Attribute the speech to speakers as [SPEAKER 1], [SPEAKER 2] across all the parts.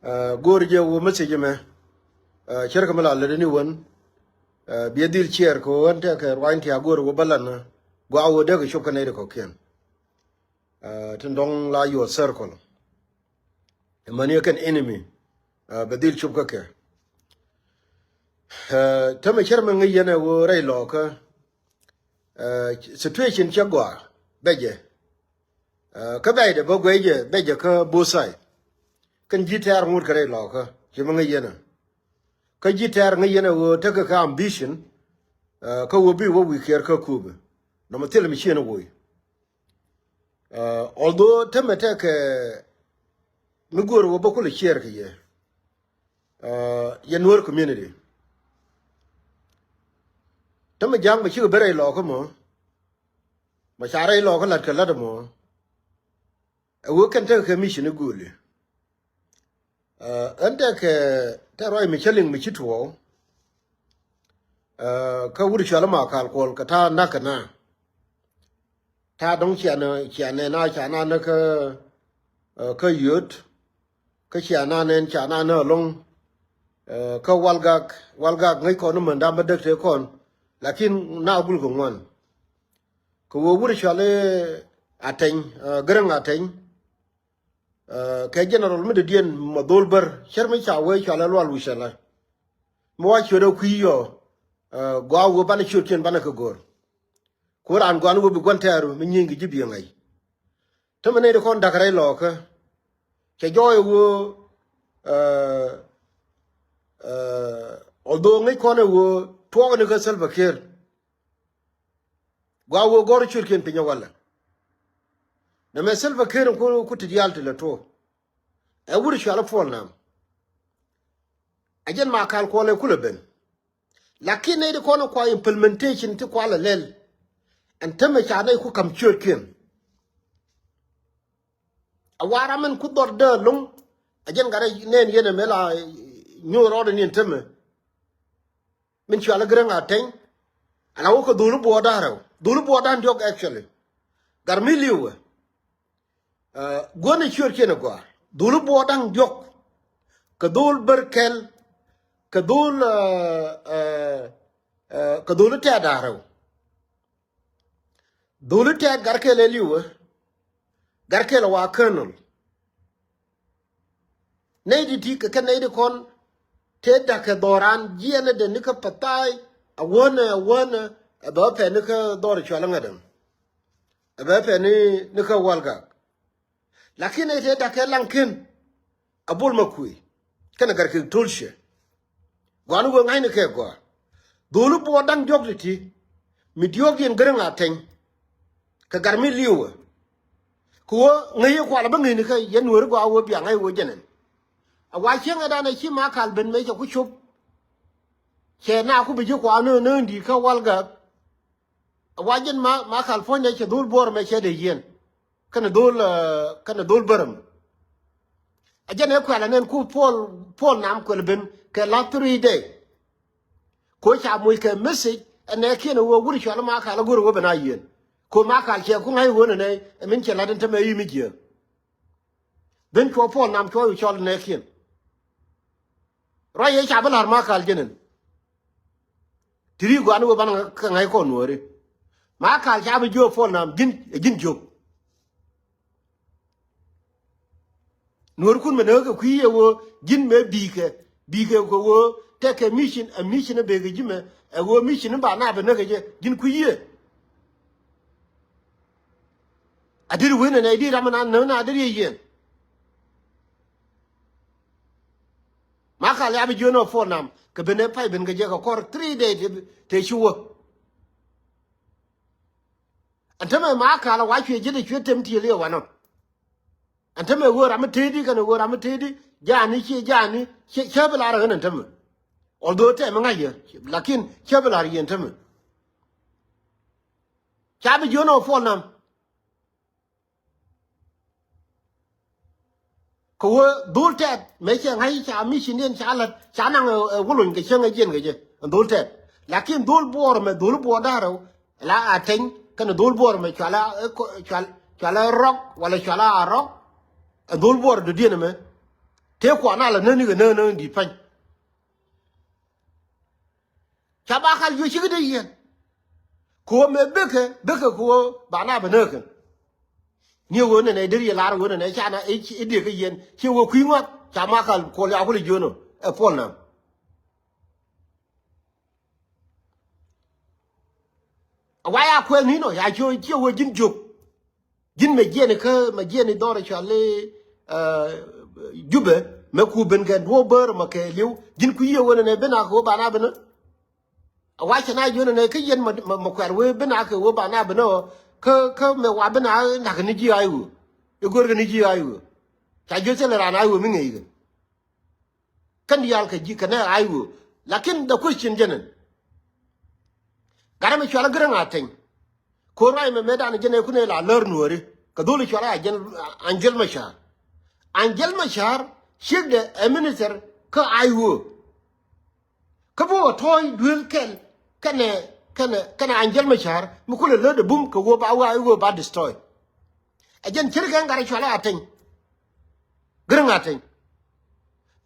[SPEAKER 1] gorje wo message me cher kamala le ni won bi dil cher ko ante ka wain ti agor wo balan go awo de ko shop kanai ko ken tindong la your circle mani kan enemy badil shop ka ke tama cher me ngi yana wo rai lo ka situation chagwa beje ka bai de bo gweje beje ka bosai kan jitar mur kare lo ka che me ngi yana ka jitar ngi yana wo ta ka ambition ka wo bi wo wi ker ka kube no matel mi chena wo although temete ke mi gor wo bokul cher ke ye Nuer community tama jang ba chi bere lo ko mo ma chare lo ko lat ka lat mo wo kan ta ke mission gule anta ke ta roi mi cheling mi chitwo ka wuri chala Makal Kuol ka ta nakana ta dong chiane na chana na ka yut ka chiana nen chana na long ka walgak ngai ko no manda ma dek te kon lakin na gul ko ngon ko wo wuri chale Ateny Garang Ateny ka general mi de dien ma dolber chermi cha we chala Lual Uchalla mo wa chodo kuyo gwa wo bana churchen bana ka gor Quran gwan wo bi gwantaru mi nyingi jibi ngai tamane de kon dakare loka ke joy wo although ngai kon wo to ne ka Salva Kiir gwa wo gor churchen pinya wala na me Salva Kiir ko tidiyalti la to e wuri shala fol nam ajen Makal Kuol kula ben lakini de kon ko implementation ti ko la lel and tama chana ku kam churkin awara man ku dor de lung ajen gara nen yene mela nyu ro de nin tama min chala Garang Ateny ala wo ko dulu bo da ndok actually gar miliwa gone churkin go dulu bo dan ndok ka dul berkel ka dul ta daro dulu te garkele liwa garkele wa colonel neidi ti ka neidi kon te da ka doran jiene de nika patai awona aba pe nika dor chalanga dem aba pe ni nika walga lakini te da ka lankin abul makui kana garkele tulshe gwanu go ngai ne ke go dulu bo dang jogti mi diogien Garang Ateny ka garmi liwa ko ngai ko ala bangi ni ka Nuer go awo bi ngai wo jenen awa chenga dana chi Makal ben me ku chup che na ku bi ko anu no ndi ka walga awa jen Makal fonya che dul bor me che de yen kana dul baram ajane ko ala nen ku pol nam ko ben ka la 3 day ko cha mu ka message ane kene wo wuri chala Makal go ro bana yen ko Makal che ku ngai wona ne min che la den tame yi mi je ben ko pol nam ko yu chol ne kien ra ye cha balar Makal jenen tiri go anu ban ka ngai ko nuore Makal cha bi jo pol nam gin jo nuor kun me ne ko ku ye wo gin me bi ke ko wo te ke mission a mission be ge jime e wo mission ba na be ne ge gin ku ye adir wena na idi ramana na adir yen Makal ya bi jono for nam ke bene pai ben ge ko kor 3 days te shuwo antama Makal wa chwe je de chwe temti le wa no antama wo ram tedi kana wo ram tedi jani chebla ra nan tama although te ma ngaye lakin chebla ra yen tama cha bi jono for nam ko dul tet me che ngai cha mi shinen cha la cha nang wulun ke chen jen ge je dul tet lakin dul bor me dul bo daro la Ateny kana dul bor me chala rock wala chala Arok dul bor de dien me te kwa na la ne ga ne di pan cha ba khal yu chi ga de yen ko me beke ko ba na ba ne kan ni wo ne de la wo ne cha na e de ga yen chi wo kwi ngot cha ma khal ko ya ko le jo no e pol na wa ya ko ni no ya jo chi wo jin juk jin me je ne ka me je ne do ra cha le jube me ku ben ga do ber ma ke liu jin ku ye wo ne be na ko ba na be ne wa cha na jo ne ka yen ma kwar we be na ko ba na be no ka me wa be na ka ni ji ayu e gor ga ni ji ayu cha jo se le ra na ayu mi ngi kan yal ka ji ka na ayu lakin the question jenen gara me chwala Garang Ateny ko rai me medan jene ku ne la ler nuori ka dole chwala angel mashar shig de minister ka ayu ka bo toy duel kana angel mashar mu kula le de bum ka wo ba wa wo ba destroy ajen kirgan gara chwala Ateny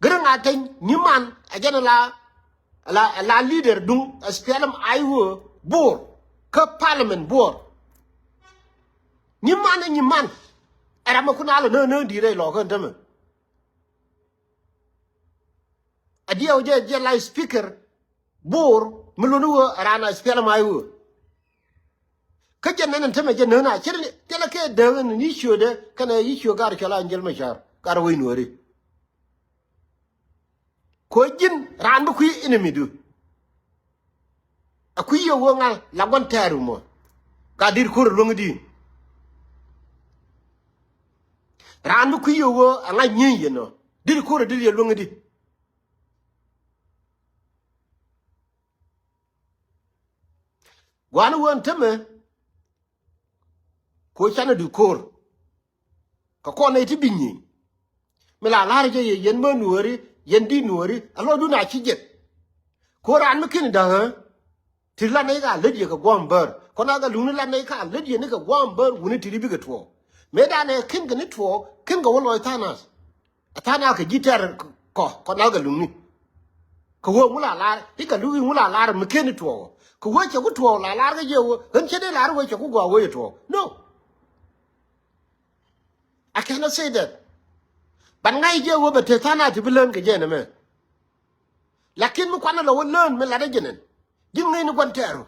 [SPEAKER 1] Garang Ateny niman ajen la leader dung aspelam ayu bor ka parliament bor niman era ma kuna la no di re lo kan tama adia je la speaker bor mulunu rana aspelam ayu ka jannen tama je na chirni tela ke de ni shode kana yi shogar kala angel mashar kar wi nori ko jin ran bu ku enemy du akuyo wongal la gon teru mo ka dir kur longi ran ku yo wo anga nyi no dir kur dir ye longi wan won teme ko chana du kur ka ko ne ti binyi me la je yen mo nuori yen di nuori alo du na chi jet ko ran mu kin da ha tilla ne ga ledi ka gwambar kona ga lunu la ne ka ledi ne ka gwambar woni tiri bi ga to me da ne kin ga ni to kin ga wolo tana ka gitar ko kona ga lunu ko wo mula la ti ka lu mula la mu kin to ko wo che ku to la ga je wo han che de la wo che ku gwa wo to no I cannot say that ban ngai je wo ba te tana ti bilen ga je ne me lakin mu kwana la wo learn me la da jenen jin ngai ni kwantero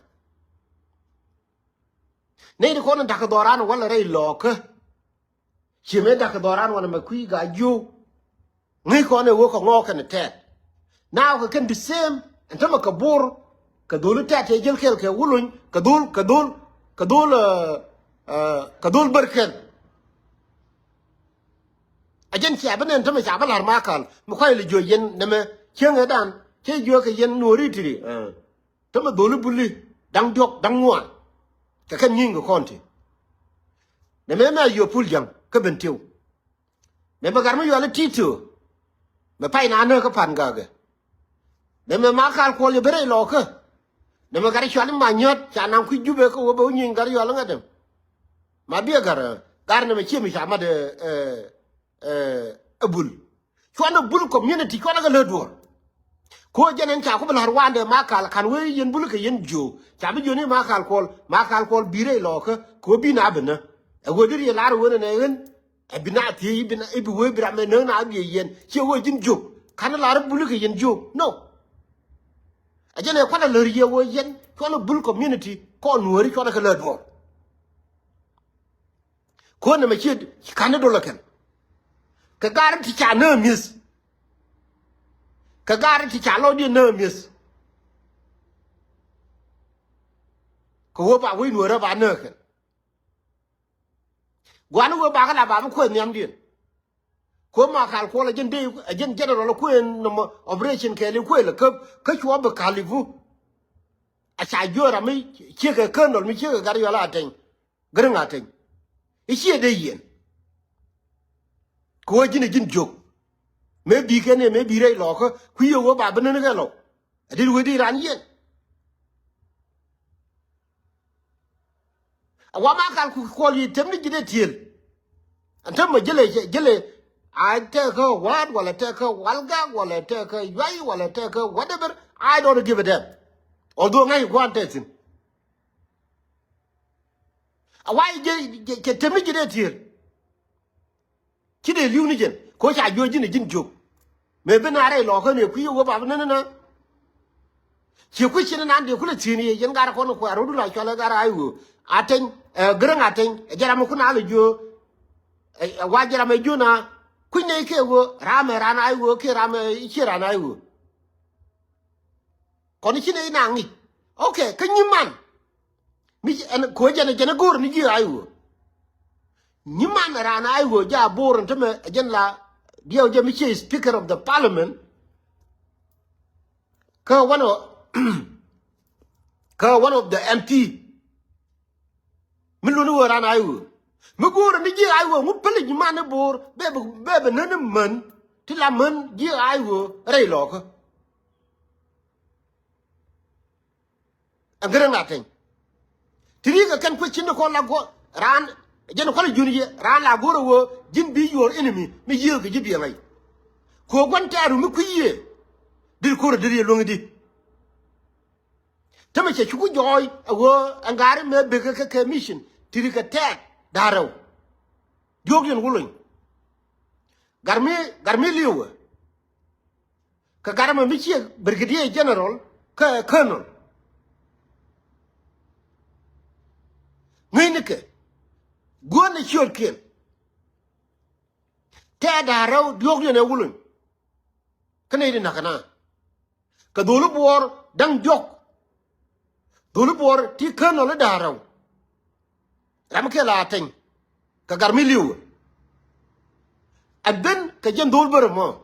[SPEAKER 1] nei ko na dak doran wala rei lok chi me dak doran wala ma kui ga ju ngai ko ne wo ko ngo kan te now ka kan the same antama ka bor ka dolu ta te jel kel ke wulun ka dol barken ajen ci abane antama ci abalar makal mu koy le joyen ne me chenga dan che jo ka yen nori tiri tama dolu bulli dang jok dang ngwa ka kan nyinga konti ne me ma yo pul jang ka bentiu me bagar ma yo ala tito me pai na na ka pan gaga ne me Makal Kuol bere lo ka ne me gar chwan ma nyot cha nan ku jube ko wo bo nyin gar yo la ngadem ma bi gar ne me chi mi cha ma de abul chwan bul community ko la ga le do ko jenen cha ko bal harwande Makal kan we yen bul ka yen jo cha bi joni Makal Kuol bire lo ka ko bi na bena e wodir ye lar wona ne yen e bina ti bina e bi we bra me na bi yen che wo jin jo kan lar bul ka yen jo no ajene ko na le ye wo yen ko na bul community ko nuori ko na ka le do ko na me chi kan do la ken ka gar ti cha na mis ka gar ti cha lo di na mis ko wo ba we nuora ba na ken gwan wo ba ka la ba ko nyam din ko Makal Kuol ajen de ajen general ko en operation ke le ko le ka chwa ba kalivu a cha jora mi che ka colonel mi che ka gar yo la ten Garang Ateny ichi de yen ko jin jok me bi ke ne me bi re lo ko ku yo wo ba bene ne ga lo adi we di ran yen wa Makal Kuol yi tem ni jide tiel antam ma jele I take her word, while I take her walga, while I take her yay, while I take her whatever. I don't give a damn. Although I want it. Why get to me get here? Kid Union, coach, I do a gin joke. Maybe not a lock on your queue about no. She question and the Kulatini, young Garakon, who are like Chalagara. Ateny, Garang Ateny, Jaramakuna, you, a Wajaramajuna, Queen Kewo, Rama and I will kill Rama here and I will. Condition Nangi. Okay, can you man? Me and Kojan Janagur, Niji, I will. Niman ran I will, ja, Bor and Tome, Janla, Dio Jamichi, Speaker of the Parliament. One of the MP. Lou Nuer and Ayod. Mugur and the G. I will pillage man bor, baby, none man, till a man, G. I will, Raylock. And Garang Ateny. Tiriga can question the call of ran, General Junior, ran la Goro, Jim be your enemy, me yield the Gibeon. Ko one taru Mukuye. Did Kura did Lungadi. Tamacha Chuku joy, a war, and Gary made bigger commission. Tirika tag, Daro. Jogian wooling. Garmilio. Kagarama Michi, Brigadier General, Colonel. Nineke. Go on the short kill. Tag Daro, Jogian a wooling. Canadian Nakana. Kadulu war, dang joke. Dulu war, T. Colonel Daro. Makal Ateny, Kagarmilio. And then Kajan Dolbermo.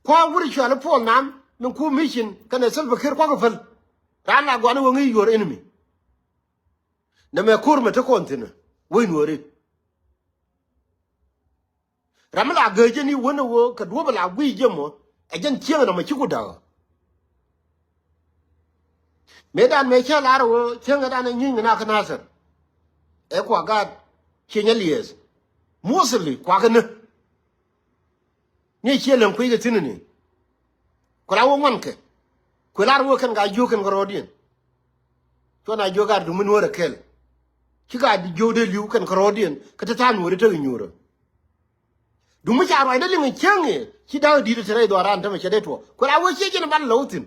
[SPEAKER 1] Qua would you have a nam, no cool mission, can a silver kirkogafel. Rana gonna your enemy. Namakurma to continue. Win worry. Ramala Gurjani won a work at Wobala we Jamo, again killing on my chukuda. Medan Michael Arrow, Changadan and Yin and Akanasa. Equa God, Chinyalias. Mostly, Quagan. Nichel and Quigatinini. Kulawa Manke. Kular work and got you can Gorodian. When I jog out to Munura Kell. She got the Jodel you can Gorodian, Catatan would return Euro. Do much are idling in Changi. She down did it around Tamachadeto. Could I was shaking about Lotin?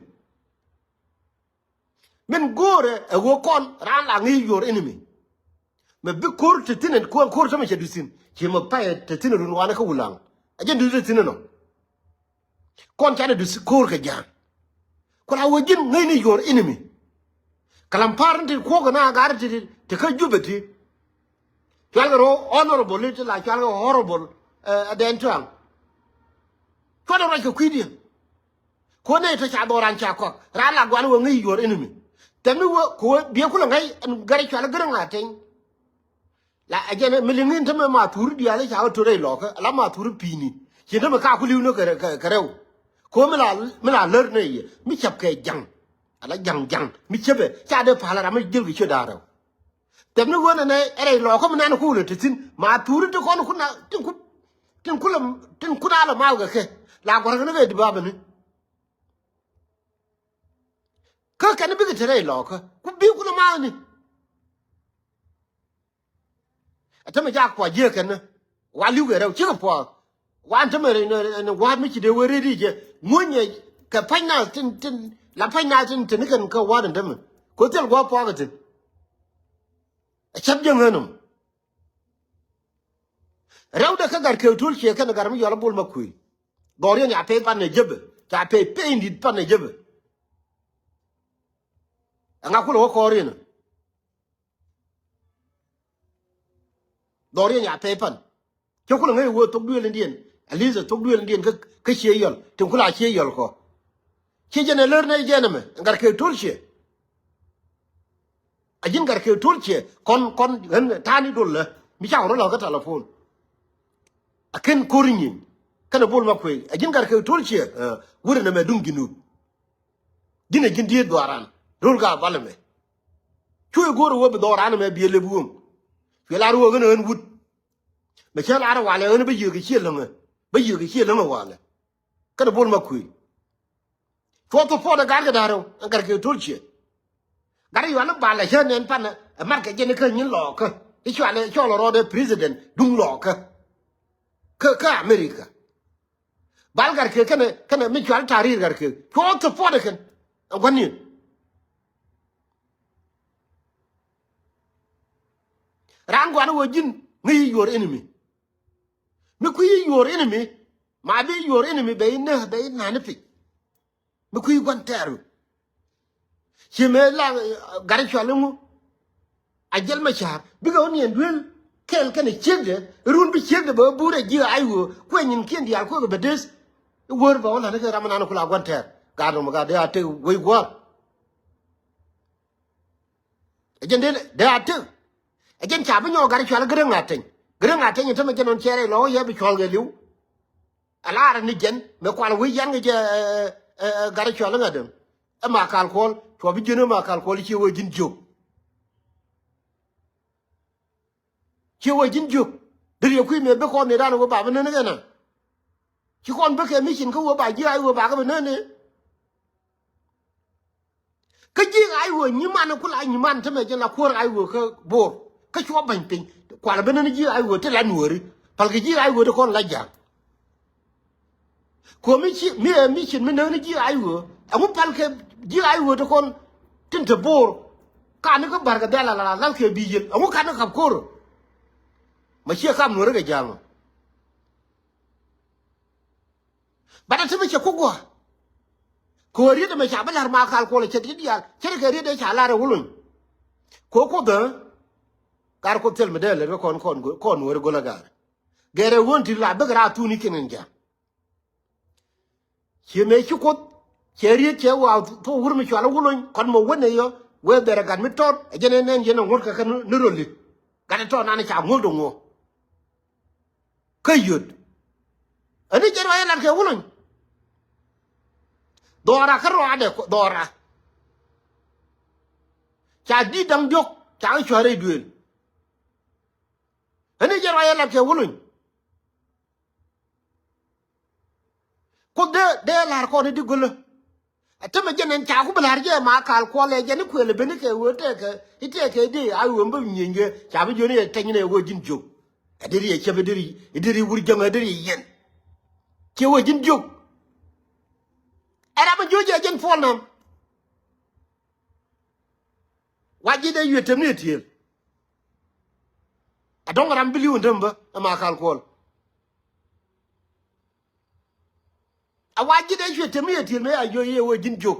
[SPEAKER 1] Men gore a walk on ran like your enemy. Me big court to tin and court to dusin. She may pay to tin and one lang. I didn't do the tin no. Content to score again. Could I would give many your enemy? Calamparent and Quagana guarded to cut jubity. Calgaro honorable little like Calgaro horrible at the end. Quite like a quidian. Kone to Chadoran Chakok, ran like one will need your enemy. Tell me what be a Kulangai and Garang Ateny. La again a million into my matur, the other out to Raylock, a lamatur pini. She never calculate no careo. Comela learn a Michapke young. I like young, Michabe, Chade Palarama Gilvi Chodaro. Tell me one and a lock of an cooler to tin, Matur to Conacuna, Tinkunala Malga, like one of the Babani. Cook and a big tray locker, could be good money. A Tamajac for Jerkin, while you get out Chilapore. One Tamarin and one Michi they were ready. Munya, Capina, Tintin, Lapina, Tinikan, Co. One and them. Could tell what pocket. A chap young animal. Around the Kagar Kiltul, she can garmi your bull macquee. Gorian, I pay pan a jibber. I pay painted pan a jibber. And I could walk or in. Dorian, I pay pan. Chocolate word to Bill Indian. At least a Tobu Indian Kishiel, Tinkula Shielko. Chijan a learner gentleman, and got killed Tulche. I didn't get killed Tulche, tiny dollar, Michel Rolla telephone. I can't calling him. Can a bull macquay. I didn't get killed Tulche, wouldn't a medunginu. Didn't get dear Doran, Rolga Valame. Two go to work with Doran may be a liboom. You'll are going to wood. me cha la wala ne be yu ke chi lunga be yu ke chi lunga wala ka bol ma ku to po da gar ga daro gar ke tulche gar yu ala bala chen en pan mar ke je ne ka nyin lo ka I cho lo ro de president dung lo ka America bal gar ke kana mi chwal tarir gar ke to po da kan ngani ran gwa no jin ngi your enemy me ku your enemy ma be your enemy be na ne fi me ku gwan teru ci me la gar chwal mu ajal ma char bi ga woni en duel kel kan chegde run bi chegde ba bure ji ayo ko nyin ken dial ko be des wor ba wala ne ramana no kula gwan ter ga do ma ga de ate we gwa ajende de ate ajen cha bi nyo gar chwal Garang Ateny to me jenon chere lo ye bi chwal ge liu ala ra ni jen me kwal wi yan ge gar chwal ngadem e Makal Kuol to bi jeno Makal Kuol ci wo jin jog ci wo jin jog dir ku me be ko me dan wo ba ne ne na ci kon be ke mission ko wo ba ji ai wo ba ga ne ne ka ji ai wo ni man ku la ni man to me jen la ko ai wo ka bor ka cho ban pin kwala benen ji ai wo te la nuori pal ke ji ai wo de kon la ja ko mi ci mi ne ji ai wo amu pal ke ji ai wo de kon tin te bor ka ne ko barga dala la ke bi jil amu ka ne ka ko ma ci ka nuori ga jama bada te me ce ko gwa ko ri de me cha balar Makal Kuol ce ti dia ce ke ri de cha la re wulun ko da gar ko tel medele re kon wor gola gar gere wonti la be gra tu ni kenen ja che me chi ko cheri che wa to wur mi chala wulon kon mo wone yo we bere gan mi tor jene nen jene ngor ka kan no roli gan to na cha ngol do ngo kayud ani jero ya la ke wulon dora ka ro ade dora cha di dang jok cha chore duel ani jero ya la ke wulun ko de la ko ni digolo atama jenen cha ku blar je Makal Kuol le jeni kwele bene ke wote ke ite ke di awu mbu nyinge cha bi joni tenyine wo jin jog adiri e chebe diri wuri janga diri yen ke wo jin jog era ma joje jen fonam waji de yetem ne tiel adong ram biliu ndamba Makal Kuol awaji de yetem ne tiel me ayo ye wo jin jog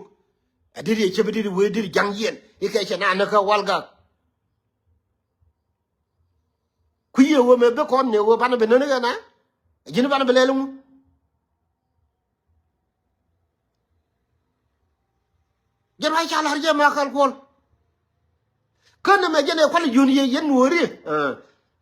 [SPEAKER 1] adiri e chebe diri we diri jang yen e ke chana na ka walga kuye wo me be kon ne wo bana be nene na jini bana be lelu jero ay chala harje Makal Kuol kana me jene kwal juni ye yen wori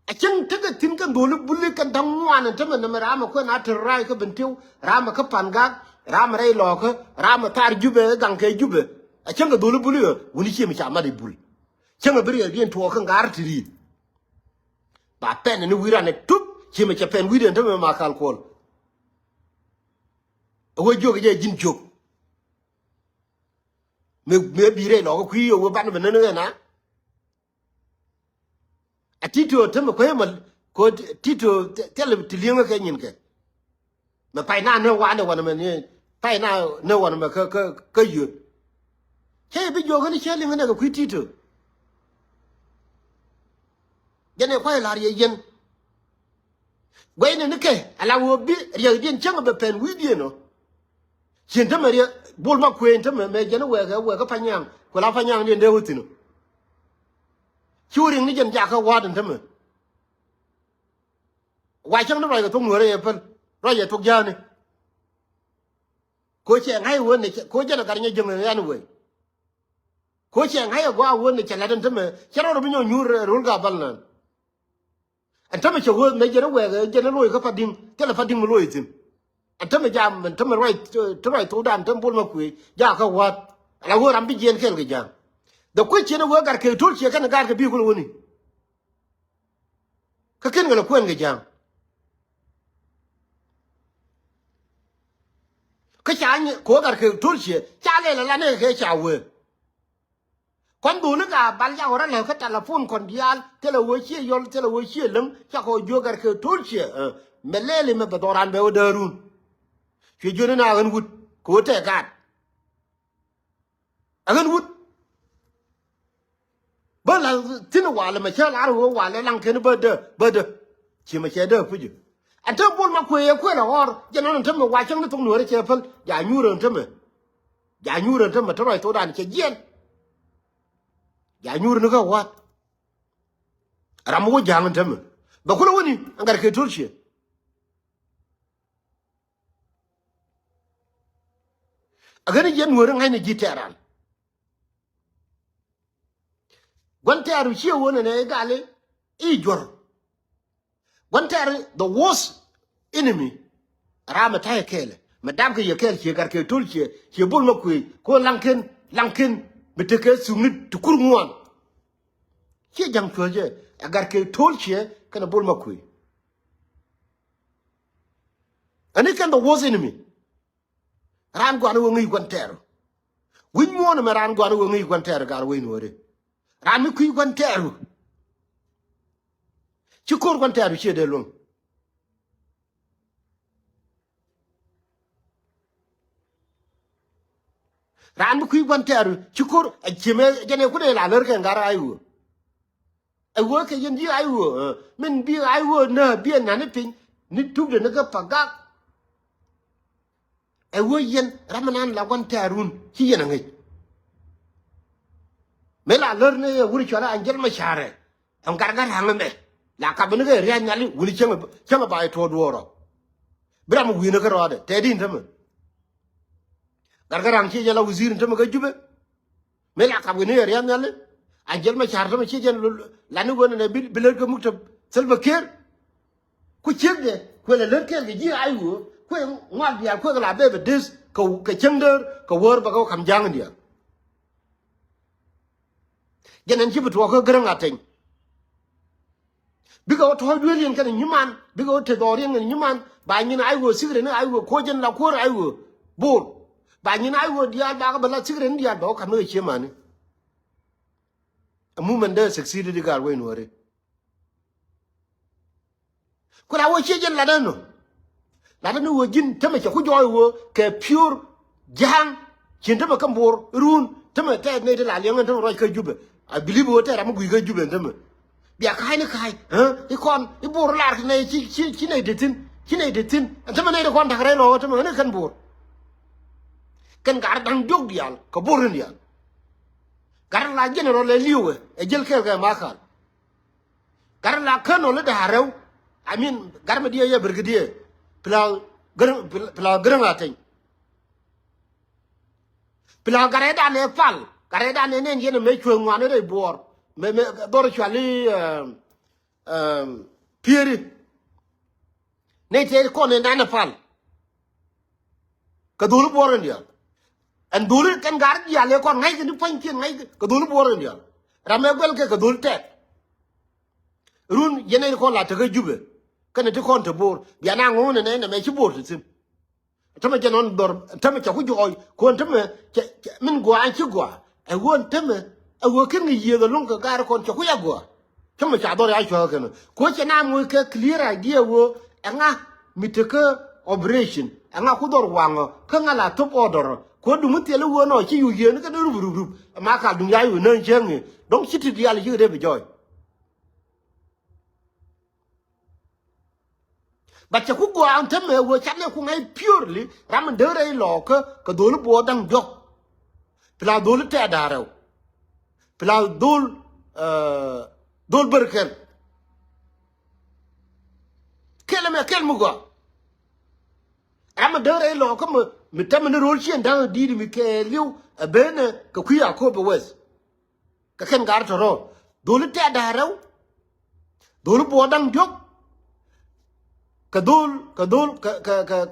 [SPEAKER 1] a cin taga tin kan dole bulle kan dan wana ta men rama ko na tirai ka bintiu rama ka panga rama rai loka rama tar jube gan kai jube a cin ga dole bulle woni ce mi cha ma de bul cin ga biri yen to kan gar tiri ba pen ni wira ne tup ce mi cha pen wira ta Makal Kuol wo joge je jin jog me bire lo ko yi wo ban be ne na a tito tama ko yemal ko tito tele tilinga ke nyin ke ma pai na ne wa ne wana me ne pai na ne wana me ka yut ke bi jogo ni chele ngene ko tito gene ko la ye yen wayne ne ke ala wo bi ye din changa be pen wi bi no chen tama re bol ma ko en tama me gene we ga panyang ko la panyang ni nde hutino churing ni jen ja ka wa den tama wa chang no ra ga tung no re pen ra ye tok ja ni ko che ngai won ne ko je na gar nya jeng ya ni we ko che ngai ga won ne chala den tama chero ro bi nyo nyur rul ga bal nan an tama che wo me je no we ga je na loy ka fadim tele fadim loy tin an tama jam man tama right to dan tam bol ma ku ja ka wa la wo ram bi jen kel ga jam da ko che no wo gar ke tor che kan gar ke bi ko woni ka ken ga ko en ga jam ka chanye ko gar ke tulche chale la ne ke chawe kon du ne ga bal ja ora le ka telefon kon dial tele wo chi yol tele wo chi lem cha ko jo gar ke tulche melele me bedoran be odarun fi jona na gan wut ko te gat agan wut bala tin wala ma cha la ro wala lang ken bede chi ma che de fuju anta bol ma ko ye ko la or janon tam wa chang ne tong no re che fal ja nyuro tam to roi to dan che jen ja nyuro ne ka wa ram wo jang tam ba ko woni angar ke tulche agani jen wore ngai ne jiteran Guantaru here one and a galley, Ejor. Guantaru, the worst enemy, Ramatai Kele. Madame Yakel, she got a tulche, she bulmakui, call Lankin, Beteke, Sumit to Kurmuan. She young Troje, I got a tulche, can a bulmakui. And it can the worst enemy. Ran Guanu Guantaru. Win one of Ran Guanu Guantaru got away with it. Rami kui Guantaru. Chikur Guantaru here de long. Rami kui Guantaru, Chikur, a Jimmy Janekune, la Lurkan Garayu. A work in the Iwo, men be I would no be an anything, need to the nigger pagak. A woyan Ramanan la Guantarun, he and it. Mela learn a Uchalla and Jelma Share, and Gargan Hangame, La Cabanega, Rianali, will chama by toward war. Bram Winnagar, Teddy in them. Gargaran Chijala was in Tamaga Jube. Mela Cabine, Rianali, and Jelma Chartam Chijan Lanuan and a Billergamut Silver Care. Could check there, when a little the year I will, when one the Aquila baby this, go Kachender, go word bago come Jangia. Janan chibu to ko Garang Ateny bigo to William kan nyuman bigo te dorian nyuman ba nyin ay wo sigre ne ay wo ko jen la ko ay wo bor ba nyin ay wo dia ba ka bala sigre dia do kan no chemani a movement there succeeded the gar wen wore ko la wo che jen la no wo jin tama che ku joy wo ke pure jang chin tama kan bor run tama te ne de la lengan to ro ka jube I believe what I'm going to do them. Be a kind of guy, You can't, you bore lark, she made it in, and some made a contact or to American board. Can Gardan Jogial, Kaburian. Garla General Liu, a Jelka Makal. Garla Colonel the Harrow, I mean, Garmadia Brigadier, Garang Ateny. Gareda ne fall. Gareda ne yen me chwe ngwane re bor me Bor Generals pieri ne te ko ne na fal ka dul bor ndia and dul kan gar ya le ko ngai ni pankin ngai ka dul bor ndia rame gol ke ka dul te run yene ko la te ga jube kan te ko te bor ya na ngone ne me chi bor tin tama janon dor tama cha ku joy ko tama min go an chi go I want them a working a year the longer gar con Chakuagua. Come with Adore Achogan. Coach and I'm with a clear idea wo and mitaka operation and a Hudor Wanger, Kangala top order. Could do Mutilu one or you hear the roof. A Makal Dungai no journey. Don't sit it the alley you ever joy. But Chakugo and Temme were Chanakunai purely Ramadere Locker, Kadulu Bordang Jock. Pla dul te adaro pla dul berker kelmugo am dere lo ko mitam ne rol chen da di mi ke liu bene ka kuya ko be wes ka ken gar to ro dul te adaro dul bodang jok ka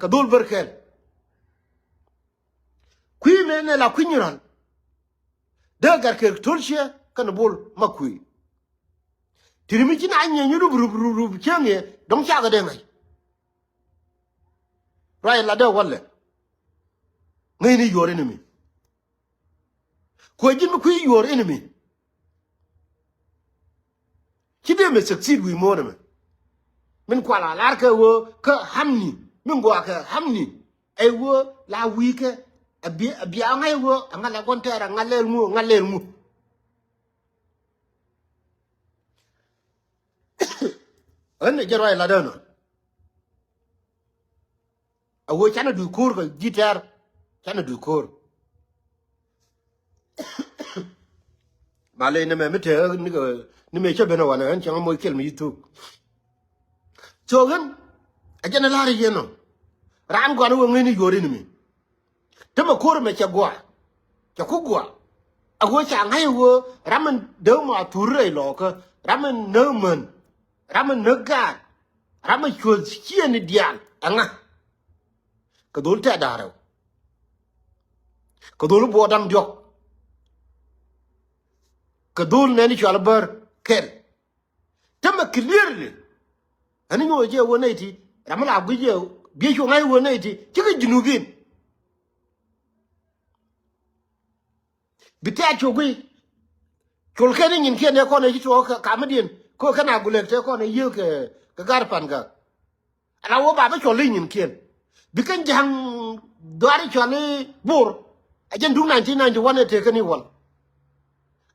[SPEAKER 1] dul berker kui ne la kunyiran da garke tulshe kan bol makui tirimi na anya nyuru rub chenge don cha ga dengai rai la da walle Ngay your enemy. Kwajin ku your enemy. Kide me succeed we more man. Min kwala larka wo ka hamni. Min go ka hamni. E wo la wike abia ngai wo ngala kontera ngalel mu. Ane jarwa la dano. Awo chana du kur ko gitar chana du kur. Malay ne me mete ni me chebe na wana an changa mo kel mi tu. Chogan ajana lari yeno. Ram gwa no ngini yori ni mi. Tama kur me chagwa. Chakugwa. Awo cha ngai wo ramen de ma turre lo ka ramen no man. Ramen no ga. Ramen chul chien ni dial anga. Kadul ta daro. Kadul bodam jok. Kadul neni chalbar kel. Tama clearly. Ani ngo je wonati ramala guje bi sho ngai wonati kika junubin. Bita chogui. Kol kene nyin kene ko ne jito ka madien ko kana gulek te ko ne yu ke garpan ga. Ala wo baba choli nyin ken. Bikan jang doari choli bor. Ajen du 1991 te kani wal.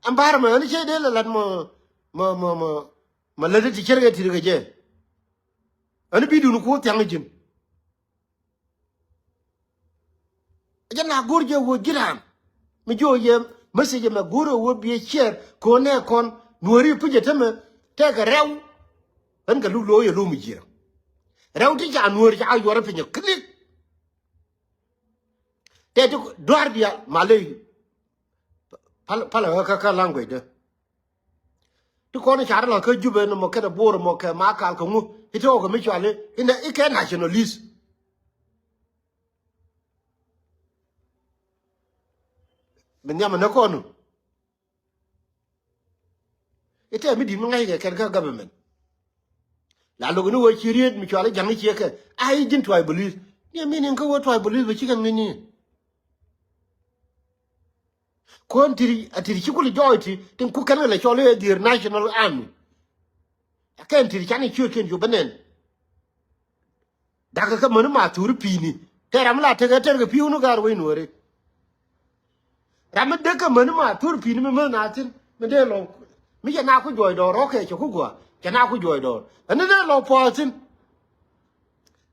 [SPEAKER 1] Ambar ma ni che de la ma lede ti cherge ti ga je. Ani bidu nu ko tiang jin. Ajen na gorje wo jiran. Mi jo ye message ma goro wo bi share ko ne kon nuori puje teme te ga rew an ga lu lo ye lu mi jira. Rew ti ja nuori ja yore pinyo klik. Te to doar dia malay pala ka language de. To ko ne chara la ka jube no mo ka bor mo ka makal ko mu ito ko mi chale ina ike nationalist. Benyama na ko no. Ite mi di ngai ga kan ka government. La lo no wo chiriet mi chale jang chi ka ai jin tribalism. Ni mi nin ko wo tribalism bi chikan ni. Kontiri atiri chikuli joyti tin ku kan la chole dir national army. Akan tiri chani chuken ju banen. Daga ka manu ma turu pini. Te ramla te ga terga piunu gar we nuore. Ram de ka manu ma turu pini me na tin me de lo. Mi ya na ku joy do roke cho ku gwa. Ya na ku joy do. Ane de lo po tin.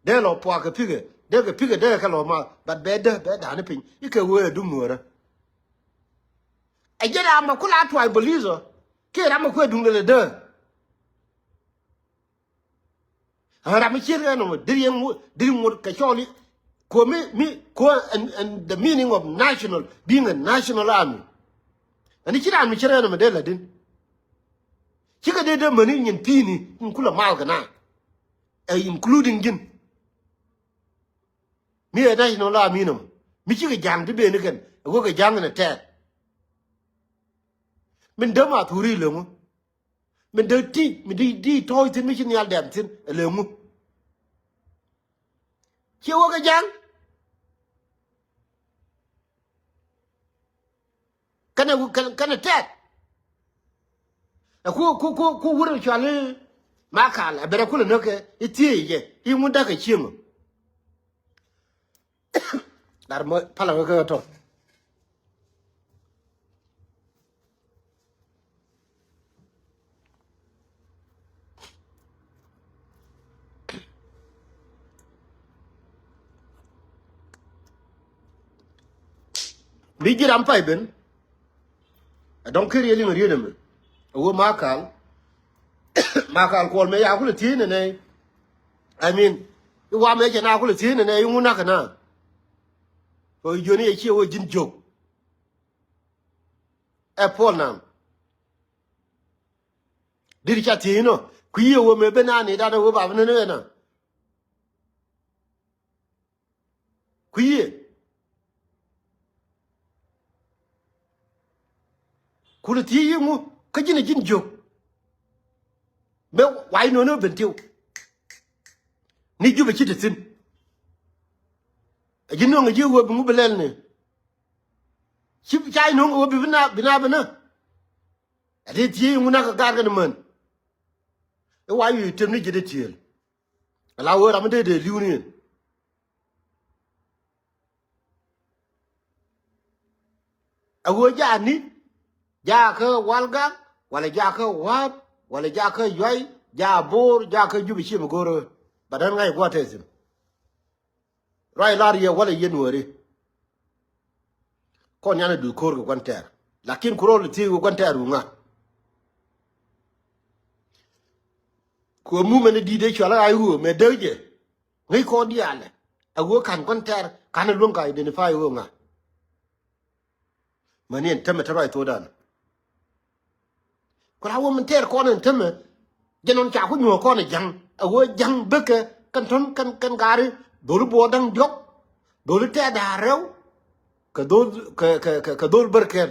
[SPEAKER 1] De lo po ka pige. De ka pige de ka lo ma but be da ne pin. Ike we du nuore. Ajera ma kula tribalism. Ke ram ku dungele de. Ram chire no diri ka choli ko mi ko and the meaning of national being a national army. Ani chira mi chire no medela din. Chika de mani nyin pini kula mal kana. Including jin. Mi a national army no. Mi chika jang de be ni ken. Go ka jang na te. Min de ma thuri le mu. Min de ti mi di toy tin mi chin yal dem tin le mu. Chi wo ka jang kana tet. Ku wuro chale makal abere kula no ke itie ye I mu da ka chimu. Dar mo pala ka to. Bi jiram pai ben. I don't care really ngari dem. Wo makal kol me ya kula tie ne. I mean, wa me je na kula tie ne yu na kana. Ko joni e chi wo jin jok. E pol nam. Diri cha tie no. Ku ye wo me benani da wo ba ne na. Ku ye kula tie mu ka jin jok. Me wai no bentiu. Ni juba chite tin. Jinno ngi wo bu belel ne chip chai no wo bi bina ade ti nguna ka gar ga man e wa yu tem ni jide tiel la wo ram de liuni a wo ja ni ja ka walga wala ja ka wat wala ja ka yoy ja bor ja ka jubi chi goro badan ngai ko tezim rai lariya wala yenwore ko nyana du kor ko kwanter lakin kuro ti ko kwanter nga ko mu men di de chala ai hu me deje ngai ko di ale a wo kan kwanter kan lon ka identify wo nga manen tama tarai to dan ko la wo men ter ko nan tama jenon cha ko nyo ko na jang a wo jang beke kan ton kan gari dolu bo dang jok dolu te da rew ka dol berker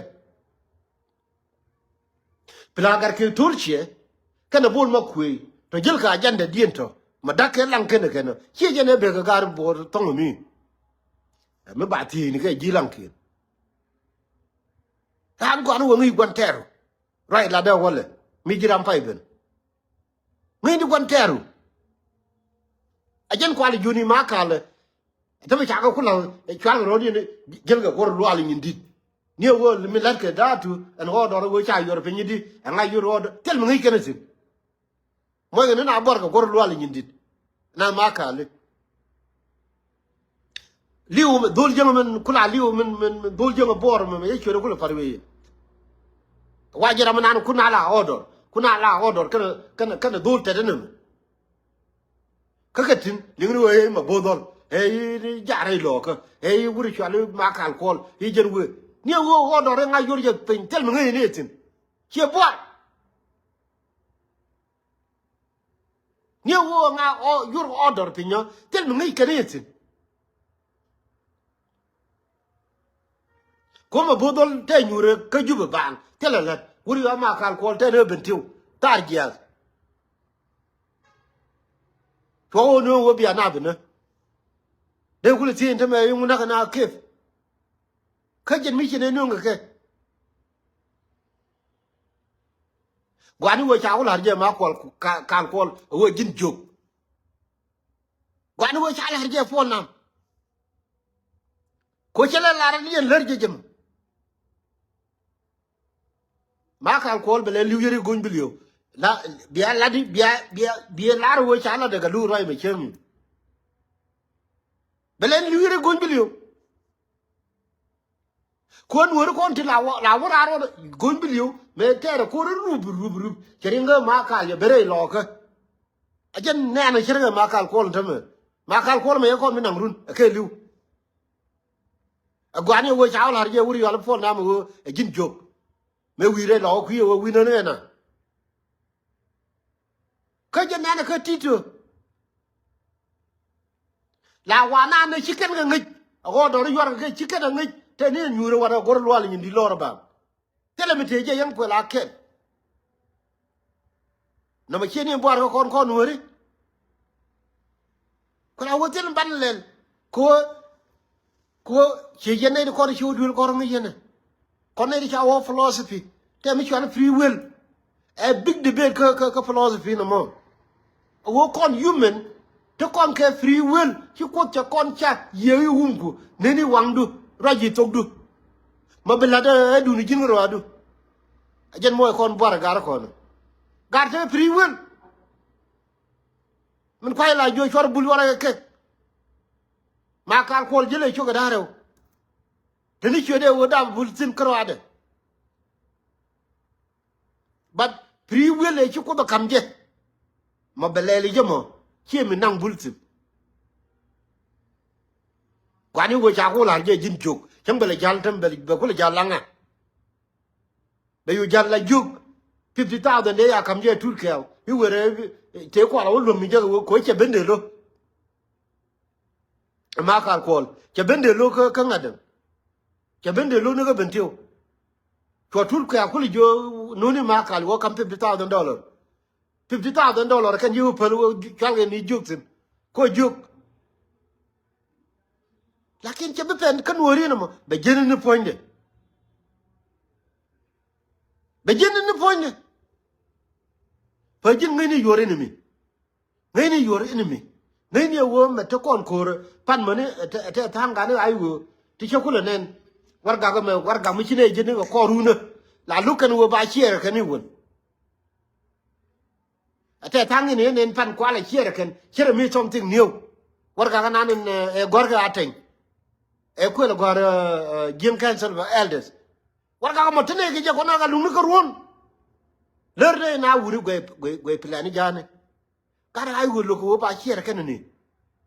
[SPEAKER 1] plagar ke turche kana bol makui to jil ka janda diento madake lang kene che jene be ka gar bo tong mi me ba ti ni ke jilang ki han ko anu ngi gwantero right la da wole mi jiram fay ben ngi di gwantero ajen ko ali juni makale tabe cha ko kula chwal ro ni gel ga gor lual ni dit ni wo mi lat ke datu en ho do wo cha yor pe ni di nga yor do tel mi ngi kenesin mo ngene na bor ga gor lual ni dit na makale liu dol jeng men kula liu men dol jeng bor men ye chore kula farwe wajira man kuna la odor kana dol tedenum kakatin lingri we ma bodol hey jare loka hey wuri chwalu makal kol hi jerwe ni wo odor nga yor je pen tel mi ngi netin che bo ni wo nga yor odor pinyo tel mi ngi kenetin koma bodol te nyure ka juba bang telalat wuri makal kol te ne bentiu targias to no wo bia na bene de kula tin ta me yung na kana kef ka jen mi chene no ngake gwani wo cha wala je ma kol kan kol wo jin jog gwani wo cha la je fol nam ko chela la ran yen ler je jem ma kan kol bele liwiri gon bilio la bia ladi bia la wo cha la daga lu roi me chem belen liwiri gon bilio kon wor kon ti la wora ro gon bilio me tere ko rub cheringa ma ka ya bere lo ka ajen ne na cheringa ma ka kol tame ma ka kol me ko mi namrun ke liu agwani wo cha la je wuri wala fo na mo jin jok me wire lo ku yo wi no ne na ka je na ka tito la wana ne chicken ga ngi go do yor ga chicken ngi te ne nyure wara gor lwal ni di lor ba telemite je yang ko la ken na ma cheni bo ar ko kon wori ko la wotel ban len ko che je ne ko chi dul ko mi je ne ko ne cha wo philosophy te mi chwa free will a big debate ka philosophy no mo wo kon human to kon ke free will ki ko cha kon cha ye hungu ne ni wangdu raji togdu mabela da du ni jin ro adu ajen moy kon bor gar kon gar te free will min koy la joy chor bul wala ke makal kol jele choga darew tani chode wo da bul tin kro ade but free will e ci ko ba kamje mabela li jemo ci mi nang bul tin kwani wo cha ko la je jin juk chambele jal tambele be ko la jalanga be yu jalla juk 50,000 de ya kamje turkel yu were te ko la wo mi je ko che bende lo makal kol che bende lo ka ngadem che bende lo ne ga bentio to turkel ko li jo no ni makal wo kam $50,000 $50,000 kan yu pel wo chal ni juk tin ko juk lakin che be pen kan wori no be jeni ni ponde be jeni ni ponde pa jin ngai ni yore ni mi ngai ni yore ni mi ngai ni wo me to kon ko pan mane te tanga ni ayu ti chakula nen warga ga me warga mi chine jeni ko runa la lukan wo ba chier kan ni won ate tangi ni nen pan kwa la chier kan chier mi something new warga ga nan Garang Ateny ko la gor Dinkas elders warga ga motene ge ko na ga lu ko ron lerde na wuri gwe plan jane kara ay wo ko ba chier kan ni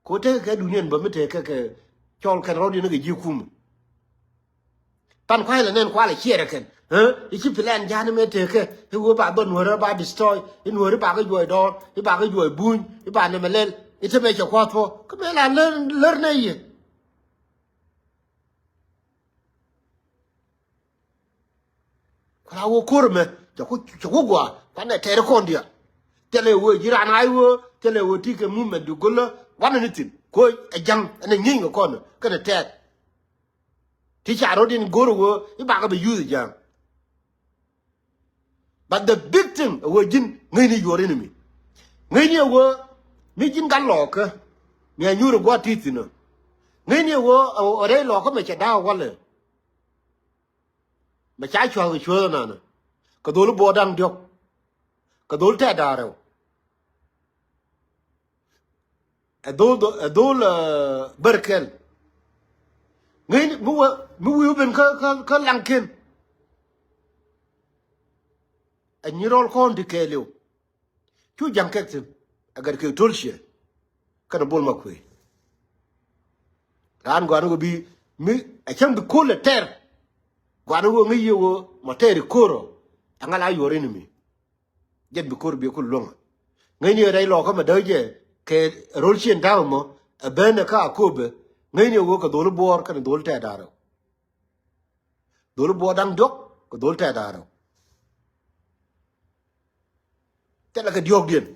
[SPEAKER 1] ko te ka dunien ba mete ka chol kan rodi ne ge jikum pan kwa la nen kwa la chier kan ichi plan jane mete ka wo ba bon wora ba destroy in wora ba ga joy do ba ga joy buñ ba ne melel ite me ko ko ko be la ler ne ye kala wo korme ko gwa kana tere kondia tele wo jira na ayo tele wo tike mumme du golo wana nitin ko jang ne nyinga kono kana tet ti charo din goro wo ibaga be use jang but the big thing wo jin ngai ni yore ni mi ngai ni wo mi jin gal loka mi anyuro gwa titino ngai ni wo ore loko me chada wala me cha chwa na na ka dolu bodang diok ka dolu ta daro adol berkel ngai mu wi ben ka lanken anyirol kon de kelio chu janketin agar ke tolshe kana bol makwe ran gwaru go bi mi acham bi kole ter gwaru go ngi yo moteri koro angala yore ni mi jet bi kor bi ko longa ngai ni rai lo ko ma doje ke rolchen dawo mo bene ka kobe ngai ni go ko dol bor kana dol ta daro dol bo dang dok ko dol ta daro tela ka diog dien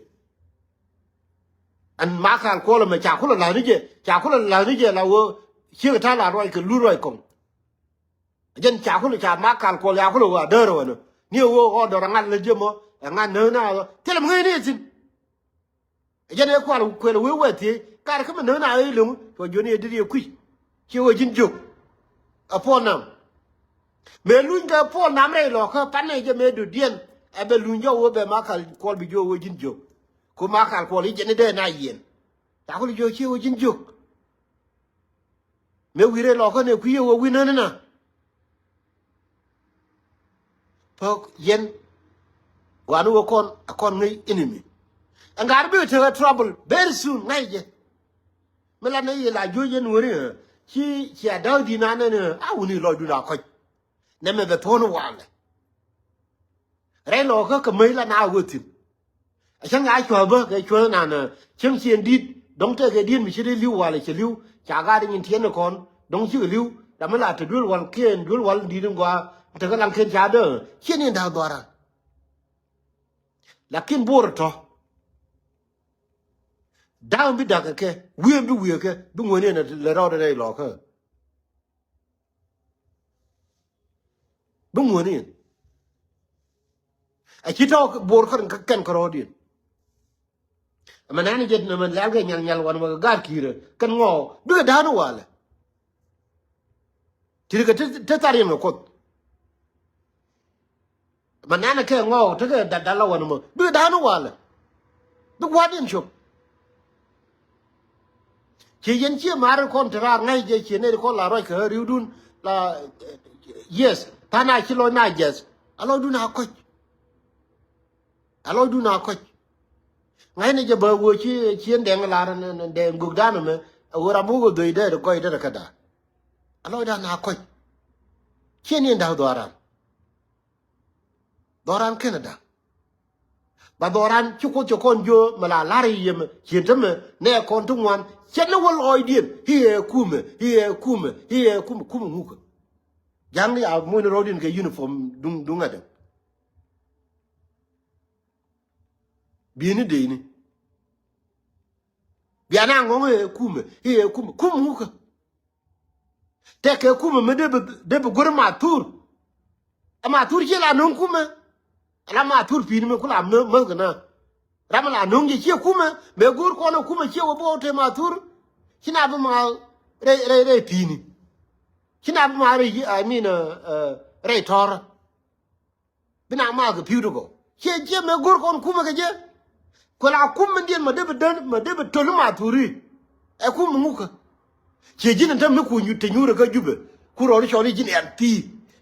[SPEAKER 1] an Makal Kuol me cha kula la ni je la wo chi ta la roi ke lu roi kong jen cha Makal Kuol ya kula wa dero no ni wo o do rangal le jemo ngan no na tela ngai ni tin jen e kwal ko le we ti kar ka no na ai lu to joni e diri ku chi wo jin juk apo nam me luñ ga po nam re lo ka pan ne je me du dien e be luñ jo wo be Makal Kuol bi jo wo jin juk ko Makal Kuol je ne de na yen ta ko jo chi wo jin juk me wire lo ko ne ku yo wo wi na pok yen wanu wo kon ngai enemy angar be to trouble very soon ngai je mela ne ye la jo yen wori chi adaw di na ne a woni lo du na ko ne me be to no wale re lo ko mai la na wo tin a chang ai chwa ba ke chwa na na chang chien dit dong te ke din mi chi liu wale chi liu cha ga din tien no kon dong chi liu da mela to dul wal kien dul wal di dum gwa te ka lang ken cha de chien ni da dora lakin bor to down bi da ke wi ke du ngone na le ro de lo ka bu ngone a chi to bor kan ko ro din manani jet na man la ga nyal wan ma ga kire kan ngo du da no wala ti ga te tari no ko manana ke ngo te ga da la wan mo du da no wala du wadin chop chi yen chi mar kon tra ngai je chi ne ko la ro ka riu dun la yes pana chi lo na yes alo du na ko ngai ne je ba wo chi ndeng la ran de gug da no me wo ra bu go de ko de ka da alo da na ko chi ni da doran Canada ba doran chu ko jo mala lari yem chi teme ne kon tu wan chen lo loy dien hie kume muka jang ni a mo ne rodin ke uniform dung ada bieni de ni biana ngong kume muka te ke kuma me de gor matur amatur je la non kuma la matur pin me kula me gana ram la non je kuma me gor ko na kuma che wo bo te matur kina ba ma re pini kina ba ma re I mean re tor bina ma ga piu go che me gor ko kuma ga je ko la kuma ndien ma de tolu maturi e kuma nguka che jin tam me ku nyu te nyura ga jube ku ro ri chori jin en pi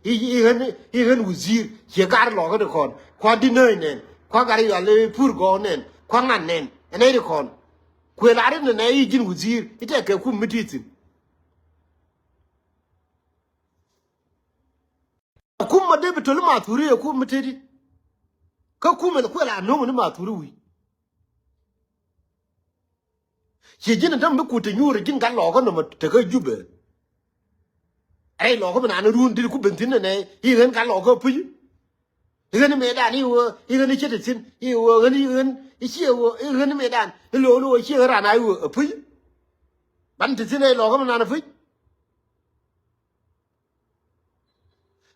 [SPEAKER 1] i wuzir che gar lo ga de kon kwa di ne nen kwa gar ya le pur go nen kwa ngan nen ene de kon ku la ri ne i jin wuzir ite ke ku mititin ku ma de bitol maturi e ku mitedi ka ku me ku la no ni maturi wi che jin tam me ku te nyura jin gar lo ga no ma te ga jube ai lo ko na na run dir ku bentin ne i gen ka lo ko pu i gen me dan i wo i gen che tin i wo gen i che wo i gen me dan lo che ra na i wo pu ban tin ne lo ko na na pu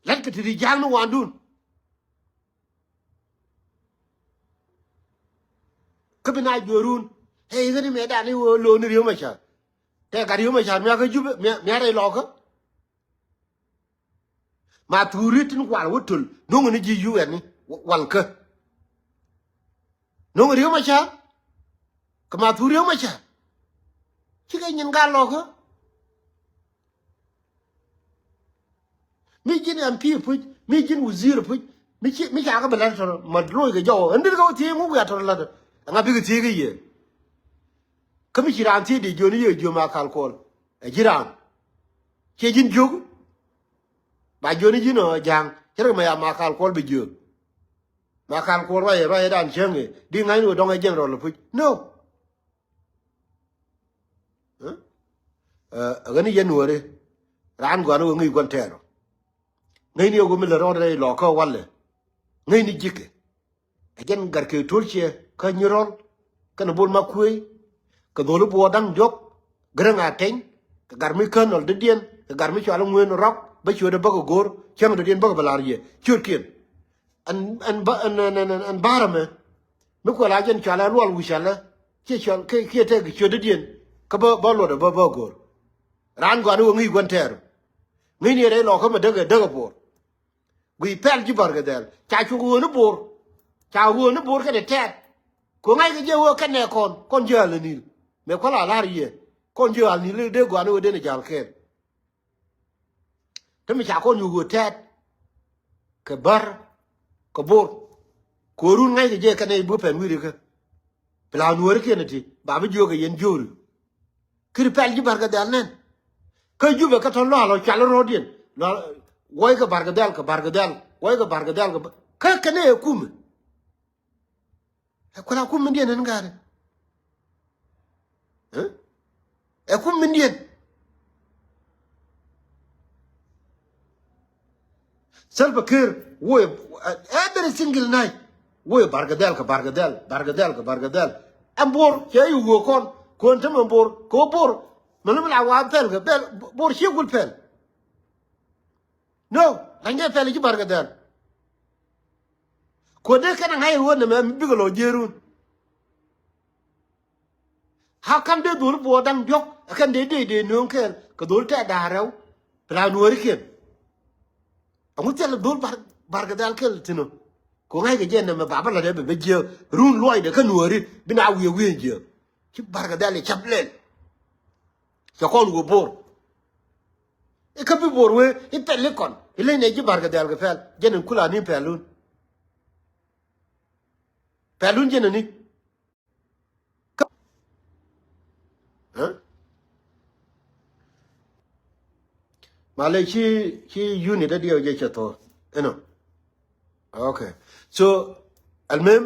[SPEAKER 1] lat ke ti jang no wan dun ke bina jorun he gen me dan i wo lo ni ri ma cha te ka ri ma cha me ka ju me ra lo ko ma turi tin kwal wutul no ngani ji UN ni wal ka no ngari ma cha ka ma turi ma cha ki ga nyin ga lo ko mi jin am pi pu mi jin wuzir pu mi cha ga bala to ma lo ga jo ndir ga ti mu ga to la nga bi ga ti ga ye ka mi jiran ti de jo ni ye jo ma kal kol e jiran ke jin jogu ba joni jino jang kere ma ya makal kol be jo makal kol wa dan chenge di ngai no dong e jeng ro lo pu no gani yen wore ran go no ngi gon tero ngai ni go mi le ro re lo ko walle ngai ni jike ajen gar ke torche ka nyirol kana bol makui ka dolu bo dang jok Garang Ateny ka gar mi kanol de dien ka gar mi chalo ngwen rok ba chode ba ko gor chang de dien ba balar ye churkin an barame mi ko la jen chala Lual Uchalla che chol ke te ke chode dien ka ba lo de ba gor ran go no ngi gon ter ngi ni re lo ko ma de bor gui pel ji bar ga del cha chu go no bor cha go no bor ka de tet ko ngai ke je wo ka ne kon je la ni me ko la ye kon je al ni le de go no de ne jal ke te mi cha kon yu go tet ke bar ko bor ko run ngai ke je ka ne bu pen wi ka pla nuor ke ne ti ba bi jo ga yen joru kir pel ji bar ga del nen ka ju be ka ton lo cha lo ro dien lo woy ka bar ga del woy ka bar ga del ka ne kum ko la kum ndien en ngare e kum ndien self care wo every single night wo bar ga del ambor ke yu go kon tam ambor ko bor manum la wa pel ga bel bor shi gul pel no langa pel ji bar ga del ko de kana ngai wona me bigolo jerun how come they do bo dang jok kan de no ken ko dol ta da raw plan wori ken amu tel dol bar ga dal kel tino ko ngai ga jen me baba la de be je run loy de kan wori bina wi je ci bar ga dal chaplen ya kon go bor e ka bi bor we e pelle kon ile ne ji bar ga dal ga fel jen kula ni pelun jen ni Malay chi unit da dia je chato eno okay so almem